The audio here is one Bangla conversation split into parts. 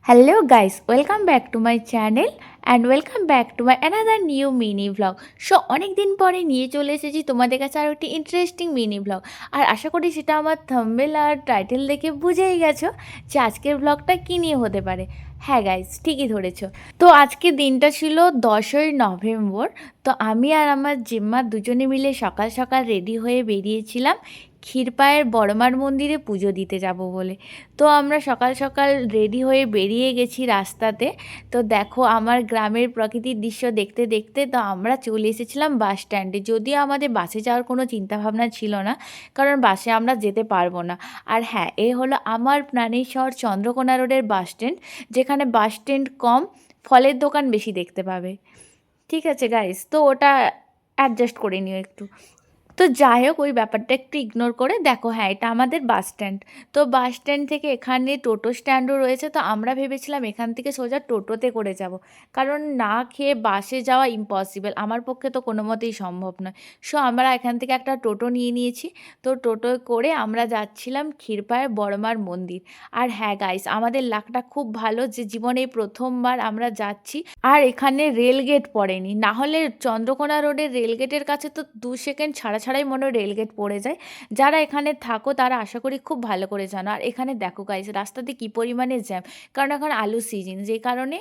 Hello guys, welcome back to my channel and welcome back to my another new mini vlog. অনেক দিন পরে নিয়ে চলে এসেছি তোমাদের কাছে আরও একটি ইন্টারেস্টিং মিনি ভ্লগ। আর আশা করি সেটা আমার থাম্বনেল আর টাইটেল দেখে বুঝেই গেছো যে আজকের ভ্লগটা কী নিয়ে হতে পারে। হ্যাঁ গাইস, ঠিকই ধরেছো। তো আজকের দিনটা ছিল 10ই নভেম্বর। তো আমি আর আমার জিম্মা দুজনে মিলে সকাল সকাল রেডি হয়ে বেরিয়েছিলাম ক্ষীরপায়ের বড়মার মন্দিরে পুজো দিতে যাব বলে। তো আমরা সকাল সকাল রেডি হয়ে বেরিয়ে গেছি রাস্তাতে। তো দেখো আমার গ্রামের প্রকৃতির দৃশ্য দেখতে দেখতে তো আমরা চলে এসেছিলাম বাস স্ট্যান্ডে। যদিও আমাদের বাসে যাওয়ার কোনো চিন্তাভাবনা ছিল না, কারণ বাসে আমরা যেতে পারবো না। আর হ্যাঁ, এ হলো আমার প্রাণের শহর চন্দ্রকোনা রোডের বাস স্ট্যান্ড, যেখানে বাস স্ট্যান্ড কম, ফলের দোকান বেশি দেখতে পাবে। ঠিক আছে গাইস, তো ওটা অ্যাডজাস্ট করে নিও একটু। তো যাই হোক, ওই ব্যাপারটা একটু ইগনোর করে দেখো, হ্যাঁ এটা আমাদের বাস স্ট্যান্ড। তো বাস স্ট্যান্ড থেকে এখানে টোটো স্ট্যান্ডও রয়েছে। তো আমরা ভেবেছিলাম এখান থেকে সোজা টোটোতে করে যাব, কারণ না খেয়ে বাসে যাওয়া ইম্পসিবল, আমার পক্ষে তো কোনো মতেই সম্ভব নয়। আমরা এখান থেকে একটা টোটো নিয়ে নিয়েছি। তো টোটোয় করে আমরা যাচ্ছিলাম ক্ষীরপায়ের বড়মার মন্দির। আর হ্যাঁ গাইস, আমাদের লাকটা খুব ভালো যে জীবনে এই প্রথমবার আমরা যাচ্ছি আর এখানে রেলগেট পড়েনি। না হলে চন্দ্রকোনা রোডের রেলগেটের কাছে তো 2 সেকেন্ড ছাড়া ছাড়াই মনে হয় রেলগেট পড়ে যায়। যারা এখানে থাকো তারা আশা করি খুব ভালো করে জানো। আর এখানে দেখো গাইস, রাস্তাতে কী পরিমাণে জ্যাম, কারণ এখন আলুর সিজন, যেই কারণে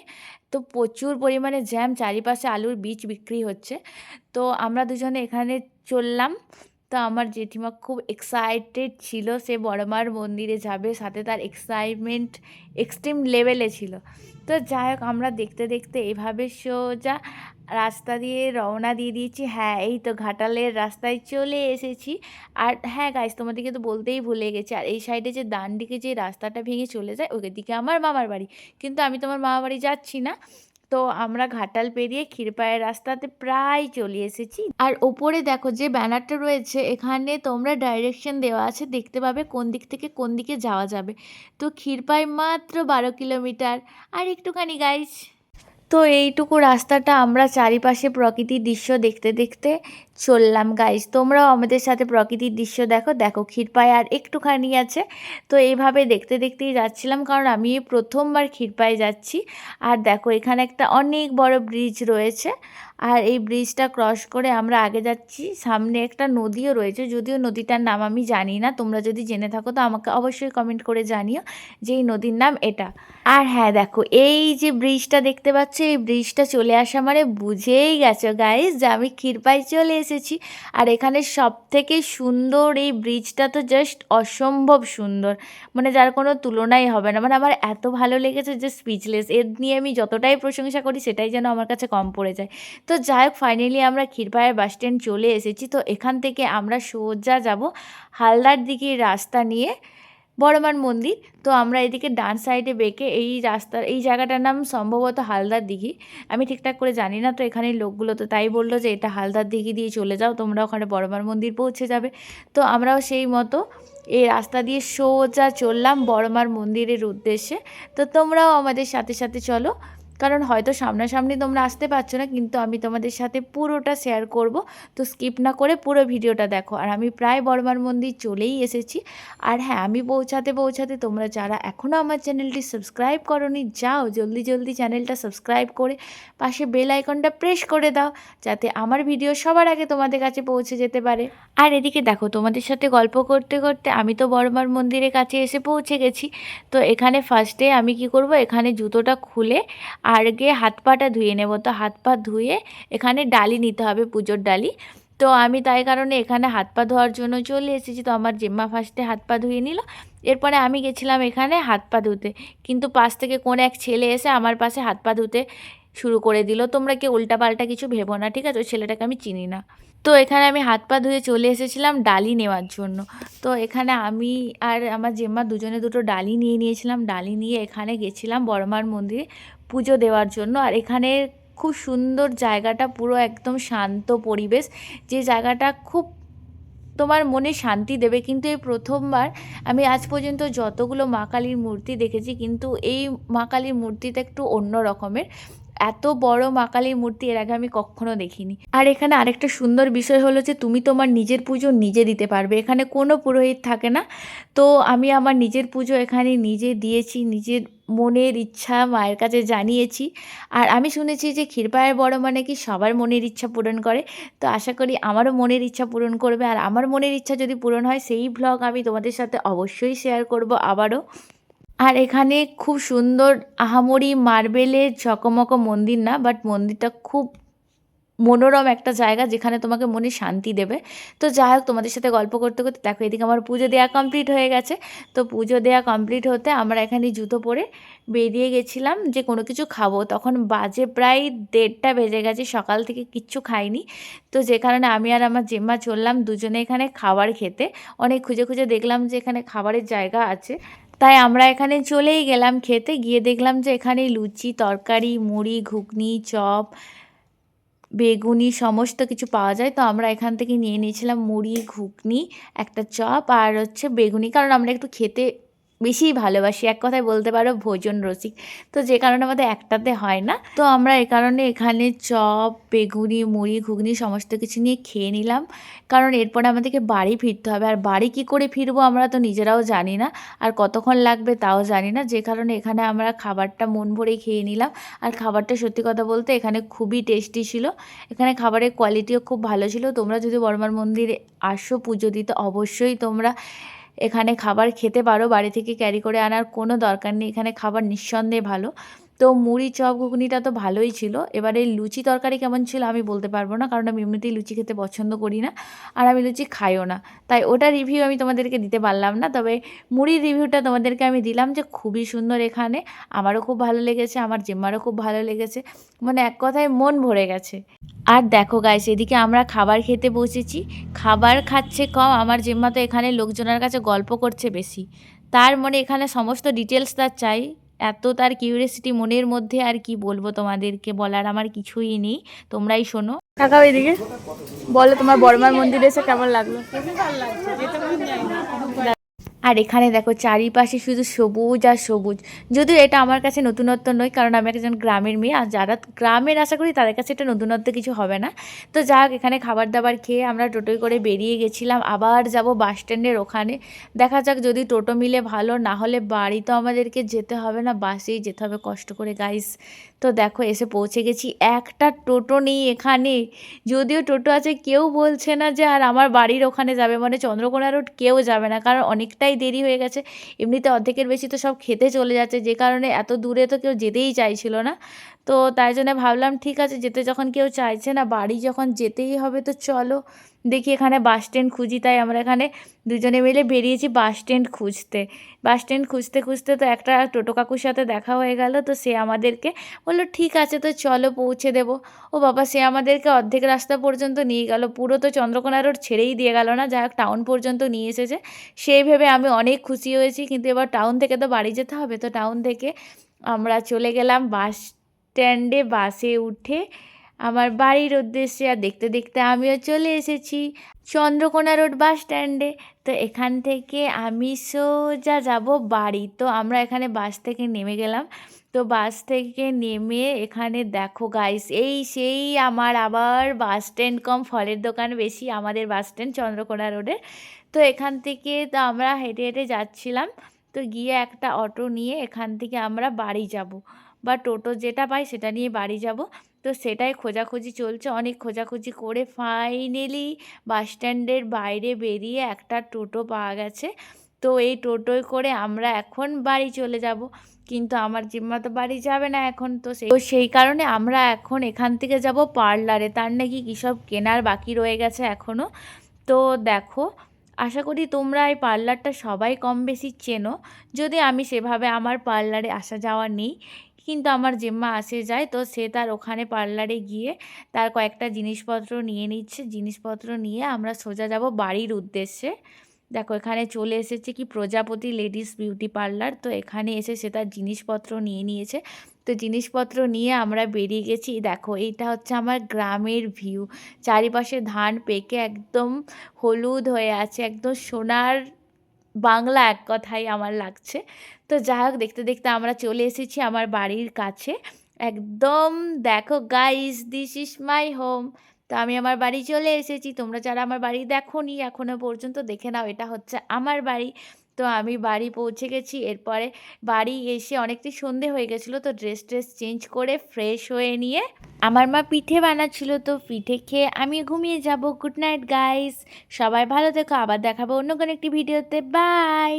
তো প্রচুর পরিমাণে জ্যাম, চারিপাশে আলুর বীজ বিক্রি হচ্ছে। তো আমরা দুজনে এখানে চললাম। তো আমার জেঠিমা খুব এক্সাইটেড ছিল, সে বড়মার মন্দিরে যাবে, সাথে তার এক্সাইটমেন্ট এক্সট্রিম লেভেলে ছিল। তো যাই হোক, আমরা দেখতে দেখতে এভাবে সোজা রাস্তা দিয়ে রওনা দিয়ে দিয়েছি। হ্যাঁ, এই তো ঘাটালের রাস্তায় চলে এসেছি। আর হ্যাঁ গাইস, তোমাদেরকে তো বলতেই ভুলে গেছি, আর এই সাইডে যে ডান দিকে যে রাস্তাটা ভেঙে চলে যায় ওই দিকে আমার মামার বাড়ি, কিন্তু আমি তোমার মামার বাড়ি যাচ্ছি না। তো আমরা ঘাটাল পেরিয়ে ক্ষীরপায়ের রাস্তাতে প্রায় চলে এসেছি। আর ওপরে দেখো যে ব্যানারটা রয়েছে, এখানে তোমরা ডাইরেকশন দেওয়া আছে, দেখতে পাবে কোন দিক থেকে কোন দিকে যাওয়া যাবে। তো ক্ষীরপাই মাত্র 12 কিলোমিটার আর একটুখানি গাইস। তো এইটুকু রাস্তাটা আমরা চারিপাশে প্রকৃতির দৃশ্য দেখতে দেখতে চললাম গাইস। তোমরাও আমাদের সাথে প্রকৃতির দৃশ্য দেখো। দেখো ক্ষীরপাই আর একটুখানি আছে। তো এইভাবে দেখতে দেখতেই যাচ্ছিলাম, কারণ আমি এই প্রথমবার ক্ষীরপাই যাচ্ছি। আর দেখো এখানে একটা অনেক বড় ব্রিজ রয়েছে, আর এই ব্রিজটা ক্রস করে আমরা আগে যাচ্ছি। সামনে একটা নদীও রয়েছে, যদিও নদীটার নাম আমি জানি না। তোমরা যদি জেনে থাকো তো আমাকে অবশ্যই কমেন্ট করে জানিও যে এই নদীর নাম এটা। আর হ্যাঁ দেখো, এই যে ব্রিজটা দেখতে পাচ্ছ, এই ব্রিজটা চলে আসা মানে বুঝেই গেছো গাইস যে আমি ক্ষীরপাই চলে এসেছি। আর এখানে সব থেকে সুন্দর এই ব্রিজটা, তো জাস্ট অসম্ভব সুন্দর, মানে যার কোনো তুলনাই হবে না। মানে আমার এত ভালো লেগেছে যে স্পিচলেস, এর নিয়ে আমি যতটাই প্রশংসা করি সেটাই যেন আমার কাছে কম পড়ে যায়। তো যাই হোক, ফাইনালি আমরা ক্ষীরপাইয়ের বাস স্ট্যান্ড চলে এসেছি। তো এখান থেকে আমরা সোজা যাব হালদার দিঘির রাস্তা নিয়ে বড়মার মন্দির। তো আমরা এদিকে ডান সাইডে বেঁকে এই রাস্তার এই জায়গাটার নাম সম্ভবত হালদার দিঘি, আমি ঠিকঠাক করে জানি না। তো এখানে লোকগুলো তো তাই বললো যে এটা হালদার দিঘি দিয়ে চলে যাও, তোমরা ওখানে বড়মার মন্দির পৌঁছে যাবে। তো আমরাও সেই মতো এই রাস্তা দিয়ে সোজা চললাম বড়মার মন্দিরের উদ্দেশ্যে। তো তোমরাও আমাদের সাথে সাথে চলো, কারণ হয়তো সামনাসামনি তোমরা আসতে পারছো না, কিন্তু আমি তোমাদের সাথে পুরোটা শেয়ার করব। তো স্কিপ না করে পুরো ভিডিওটা দেখো। আর আমি প্রায় বড়মার মন্দির চলেই এসেছি। আর হ্যাঁ, আমি পৌঁছাতে পৌঁছাতে তোমরা যারা এখনও আমার চ্যানেলটি সাবস্ক্রাইব করোনি, যাও জলদি জলদি চ্যানেলটা সাবস্ক্রাইব করে পাশে বেল আইকনটা প্রেস করে দাও, যাতে আমার ভিডিও সবার আগে তোমাদের কাছে পৌঁছে যেতে পারে। আর এদিকে দেখো, তোমাদের সাথে গল্প করতে করতে আমি তো বড়মার মন্দিরের কাছে এসে পৌঁছে গেছি। তো এখানে ফার্স্টে আমি কি করব, এখানে জুতোটা খুলে আগে হাত পাটা ধুয়ে নেব। তো হাত পা ধুয়ে এখানে ডালি নিতে হবে, পুজোর ডালি। তো আমি তাই কারণে এখানে হাত পা ধোয়ার জন্য চলে এসেছি। তো আমার জেম্মা ফার্স্টে হাত পা ধুয়ে নিল, এরপরে আমি গেছিলাম এখানে হাত পা ধুতে। কিন্তু পাশ থেকে কোন এক ছেলে এসে আমার পাশে হাত পা ধুতে শুরু করে দিল। তোমরা কি উল্টাপাল্টা কিছু ভেবো না, ঠিক আছে? ওই ছেলেটাকে আমি চিনি না। তো এখানে আমি হাত পা ধুয়ে চলে এসেছিলাম ডালি নেওয়ার জন্য। তো এখানে আমি আর আমার জেম্মা দুজনে দুটো ডালি নিয়ে নিয়েছিলাম। ডালি নিয়ে এখানে গেছিলাম বড়মার মন্দিরে পুজো দেওয়ার জন্য। আর এখানে খুব সুন্দর জায়গাটা, পুরো একদম শান্ত পরিবেশ, যে জায়গাটা খুব তোমার মনে শান্তি দেবে। কিন্তু এই প্রথমবার আমি আজ পর্যন্ত যতগুলো মা কালীর মূর্তি দেখেছি, কিন্তু এই মা কালীর মূর্তিটা একটু অন্য রকমের। এত বড় মা কালীর মূর্তি এর আগে আমি কখনো দেখিনি। আর এখানে আরেকটা সুন্দর বিষয় হলো যে তুমি তোমার নিজের পুজো নিজে দিতে পারবে, এখানে কোনো পুরোহিত থাকে না। তো আমি আমার নিজের পুজো এখানে নিজে দিয়েছি, নিজের মনের ইচ্ছা মায়ের কাছে জানিয়েছি। আর আমি শুনেছি যে ক্ষীরপায়ের বড় মানে কি সবার মনের ইচ্ছা পূরণ করে। তো আশা করি আমারও মনের ইচ্ছা পূরণ করবে, আর আমার মনের ইচ্ছা যদি পূরণ হয় সেই ভ্লগ আমি তোমাদের সাথে অবশ্যই শেয়ার করব আবারও। আর এখানে খুব সুন্দর আহামরি মার্বেলের ঝকমক মন্দির না, বাট মন্দিরটা খুব মনোরম একটা জায়গা যেখানে তোমাকে মনে শান্তি দেবে। তো যাই হোক, তোমাদের সাথে গল্প করতে করতে দেখো এদিকে আমার পুজো দেওয়া কমপ্লিট হয়ে গেছে। তো পুজো দেওয়া কমপ্লিট হতে আমরা এখানে জুতো পরে বেরিয়ে গেছিলাম যে কোনো কিছু খাবো। তখন বাজে প্রায় 1:30 বেজে গেছে, সকাল থেকে কিচ্ছু খাইনি। তো যে কারণে আমি আর আমার জেম্মা চললাম দুজনে এখানে খাবার খেতে। অনেক খুঁজে খুঁজে দেখলাম যে এখানে খাবারের জায়গা আছে, তাই আমরা এখানে চলেই গেলাম খেতে। গিয়ে দেখলাম যে এখানে লুচি, তরকারি, মুড়ি, ঘুগনি, চপ, বেগুনি সমস্ত কিছু পাওয়া যায়। তো আমরা এখান থেকে নিয়ে নিয়েছিলাম মুড়ি, ঘুগনি, একটা চপ আর হচ্ছে বেগুনি, কারণ আমরা একটু খেতে বেশিই ভালোবাসি, এক কথায় বলতে পারো ভোজন রসিক। তো যে কারণে আমাদের একটাতে হয় না, তো আমরা এই কারণে এখানে চপ, বেগুনি, মুড়ি, ঘুগনি সমস্ত কিছু নিয়ে খেয়ে নিলাম। কারণ এরপরে আমাদেরকে বাড়ি ফিরতে হবে, আর বাড়ি কী করে ফিরবো আমরা তো নিজেরাও জানি না, আর কতক্ষণ লাগবে তাও জানি না। যে কারণে এখানে আমরা খাবারটা মন ভরেই খেয়ে নিলাম। আর খাবারটা সত্যি কথা বলতে এখানে খুবই টেস্টি ছিল। এখানে খাবারের কোয়ালিটিও খুব ভালো ছিল। তোমরা যদি বড়মার মন্দিরে আসো পুজো দিতে, অবশ্যই তোমরা এখানে খাবার খেতে পারো, বাড়ি থেকে ক্যারি করে আনার কোনো দরকার নেই, এখানে খাবার নিঃসন্দেহে ভালো। তো মুড়ি, চপ, ঘুগনিটা তো ভালোই ছিল। এবারে লুচি তরকারি কেমন ছিল আমি বলতে পারবো না, কারণ আমি এমনিতেই লুচি খেতে পছন্দ করি না, আর আমি লুচি খাইও না, তাই ওটা রিভিউ আমি তোমাদেরকে দিতে পারলাম না। তবে মুড়ির রিভিউটা তোমাদেরকে আমি দিলাম যে খুবই সুন্দর এখানে, আমারও খুব ভালো লেগেছে, আমার জেম্মারও খুব ভালো লেগেছে, মানে এক কথায় মন ভরে গেছে। আর দেখো গাইস, এদিকে আমরা খাবার খেতে বসেছি। খাবার খাচ্ছে কম, আমার জেম্মা তো এখানে লোকজনের কাছে গল্প করছে বেশি। তার মানে এখানে সমস্ত ডিটেলস তার চাই, এত তার কিউরিয়াসিটি মনের মধ্যে, আর কি বলবো তোমাদেরকে, বলার আমার কিছুই নেই, তোমরাই শোনো। তাকাও এদিকে, বলো তোমার বড়মার মন্দিরে এসে কেমন লাগলো? আর এখানে দেখো চারিপাশে শুধু সবুজ আর সবুজ। যদিও এটা আমার কাছে নতুনত্ব নয়, কারণ আমি একজন গ্রামের মেয়ে, আর যারা গ্রামের আশা করি তাদের কাছে এটা নতুনত্ব কিছু হবে না। তো যাক, এখানে খাবার দাবার খেয়ে আমরা টোটোয় করে বেরিয়ে গেছিলাম, আবার যাব বাস স্ট্যান্ডের ওখানে। দেখা যাক যদি টোটো মিলে ভালো, না হলে বাড়ি তো আমাদেরকে যেতে হবে না, বাসেই যেতে হবে কষ্ট করে গাইস। তো দেখো এসে পৌঁছে গেছি, একটা টোটো নেই এখানে। যদিও টোটো আছে, কেউ বলছে না যে আর আমার বাড়ির ওখানে যাবে, মানে চন্দ্রকোনা রোড কেউ যাবে না, কারণ অনেকটাই দেরি হয়ে গেছে। এমনিতে অর্ধেকের বেশি তো সব খেতে চলে যাচ্ছে, যে কারণে এত দূরে তো কেউ যেতেই চাইছিল না। তো তাই জন্য ভাবলাম ঠিক আছে, যেতে যখন কেউ চাইছে না, বাড়ি যখন যেতেই হবে তো চলো দেখি এখানে বাস স্ট্যান্ড খুঁজি। তাই আমরা এখানে দুজনে মিলে বেরিয়েছি বাস স্ট্যান্ড খুঁজতে। বাস স্ট্যান্ড খুঁজতে খুঁজতে তো একটা টোটো কাকুর সাথে দেখা হয়ে গেল, তো সে আমাদেরকে বললো ঠিক আছে তো চলো পৌঁছে দেবো। ও বাবা, সে আমাদেরকে অর্ধেক রাস্তা পর্যন্ত নিয়ে গেল, পুরো তো চন্দ্রকোনা রোড ছেড়েই দিয়ে গেল না, যাই হোক টাউন পর্যন্ত নিয়ে এসেছে। সেই ভেবে আমি অনেক খুশি হয়েছি, কিন্তু এবার টাউন থেকে তো বাড়ি যেতে হবে, তো টাউন থেকে আমরা চলে গেলাম বাস স্ট্যান্ডে, বাসে উঠে আমার বাড়ির উদ্দেশ্যে। আর দেখতে দেখতে আমিও চলে এসেছি চন্দ্রকোনা রোড বাস স্ট্যান্ডে। তো এখান থেকে আমি সোজা যাব বাড়ি। তো আমরা এখানে বাস থেকে নেমে গেলাম। তো বাস থেকে নেমে এখানে দেখো গাইস, এই সেই আমার আবার বাস স্ট্যান্ড কম ফলের দোকান বেশি, আমাদের বাস স্ট্যান্ড চন্দ্রকোনা রোডে। তো এখান থেকে তো আমরা হেঁটে হেঁটে যাচ্ছিলাম। তো গিয়ে একটা অটো নিয়ে এখান থেকে আমরা বাড়ি যাব, বা টোটো যেটা পাই সেটা নিয়ে বাড়ি যাব। তো সেটাই খোঁজাখুঁজি চলছে, অনেক খোঁজাখুঁজি করে ফাইনালি বাস স্ট্যান্ডের বাইরে বেরিয়ে একটা টোটো পাওয়া গেছে। তো এই টোটোয় করে আমরা এখন বাড়ি চলে যাব, কিন্তু আমার জিম্মা তো বাড়ি যাবে না এখন। তো সেই কারণে আমরা এখন এখান থেকে যাব পার্লারে, তার নাকি কী সব কেনার বাকি রয়ে গেছে এখনও। তো দেখো, আশা করি তোমরা এই পার্লারটা সবাই কম বেশি চেনো, যদি আমি সেভাবে আমার পার্লারে আসা যাওয়া নেই, কিন্তু আমার জেম্মা আসে যায়। তো সে তার ওখানে পার্লারে গিয়ে তার কয়েকটা জিনিসপত্র নিয়ে নিচ্ছে, জিনিসপত্র নিয়ে আমরা সোজা যাব বাড়ির উদ্দেশ্যে। দেখো এখানে চলে এসেছে কি প্রজাপতি লেডিস বিউটি পার্লার। তো এখানে এসে সে তার জিনিসপত্র নিয়ে নিয়েছে। তো জিনিসপত্র নিয়ে আমরা বেরিয়ে গেছি। দেখো এইটা হচ্ছে আমার গ্রামের ভিউ, চারিপাশে ধান পেকে একদম হলুদ হয়ে আছে, একদম সোনার বাংলা এক কথাই আমার লাগছে। তো যাই হোক, দেখতে দেখতে আমরা চলে এসেছি আমার বাড়ির কাছে। একদম দেখো guys, this is my home. তো আমি আমার বাড়ি চলে এসেছি। তোমরা যারা আমার বাড়ি দেখোনি এখনো পর্যন্ত দেখে নাও, এটা হচ্ছে আমার বাড়ি। তো আমি বাড়ি পৌঁছে গেছি। এরপরে বাড়ি এসে অনেকটাই সন্ধে হয়ে গেছিলো, তো ড্রেস চেঞ্জ করে ফ্রেশ হয়ে নিয়ে আমার মা পিঠে বানাচ্ছিল, তো পিঠে খেয়ে আমি ঘুমিয়ে যাব। গুড নাইট গাইস, সবাই ভালো থেকো, আবার দেখাবো অন্য কোনো একটি ভিডিওতে। বাই।